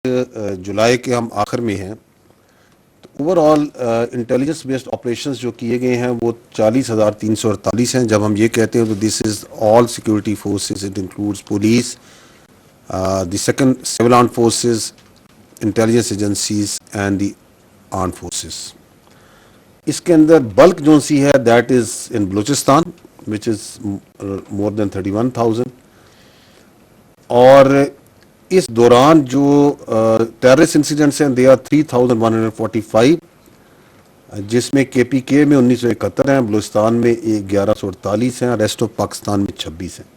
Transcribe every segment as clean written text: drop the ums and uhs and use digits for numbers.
جولائی کے ہم آخر میں ہیں، تو over all intelligence based operations جو کیے گئے ہیں وہ 40,348 ہیں. جب ہم یہ کہتے ہیں تو this is all security forces, it includes police, the second civil arm forces, intelligence agencies and the arm forces. اس کے اندر بلک جو سی ہے دیٹ از ان بلوچستان وچ از مور دین 31,000. اور اس دوران جو ٹیررسٹ انسیڈنٹس ہیں دے آر 3,145، جس میں کے پی کے میں 1971 ہیں، بلوچستان میں 1148 ہیں، ریسٹ آف پاکستان میں 26 ہیں.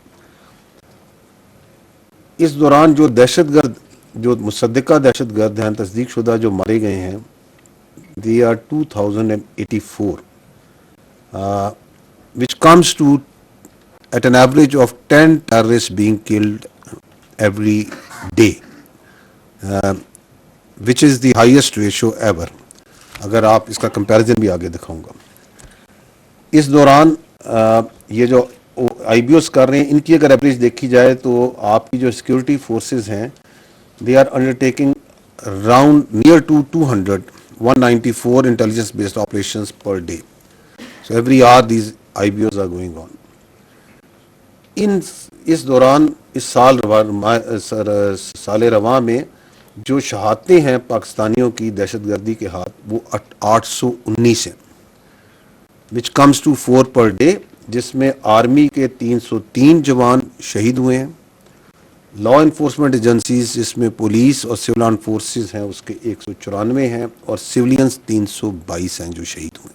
اس دوران جو دہشت گرد، جو مصدقہ دہشت گرد ہیں، تصدیق شدہ جو مارے گئے ہیں they are 2084 which comes to at an average of 10 terrorists being killed every day, which is the highest ratio ever. اگر آپ اس کا کمپیریزن بھی آگے دکھاؤں گا. اس دوران یہ جو آئی بی اوز کر رہے ہیں ان کی اگر ایوریج دیکھی جائے تو آپ کی جو سیکورٹی فورسز ہیں they are undertaking around near to 194 intelligence based operations per day. So every hour these IBOs are going on. اس دوران اس سال رواں میں جو شہادتیں ہیں پاکستانیوں کی دہشت گردی کے ہاتھ وہ 819 ہیں which comes to 4 per day، جس میں آرمی کے 303 جوان شہید ہوئے ہیں. لا انفورسمنٹ ایجنسیز جس میں پولیس اور سول آرم فورسز ہیں اس کے 194 ہیں، اور سولینز 322 ہیں جو شہید ہوئے.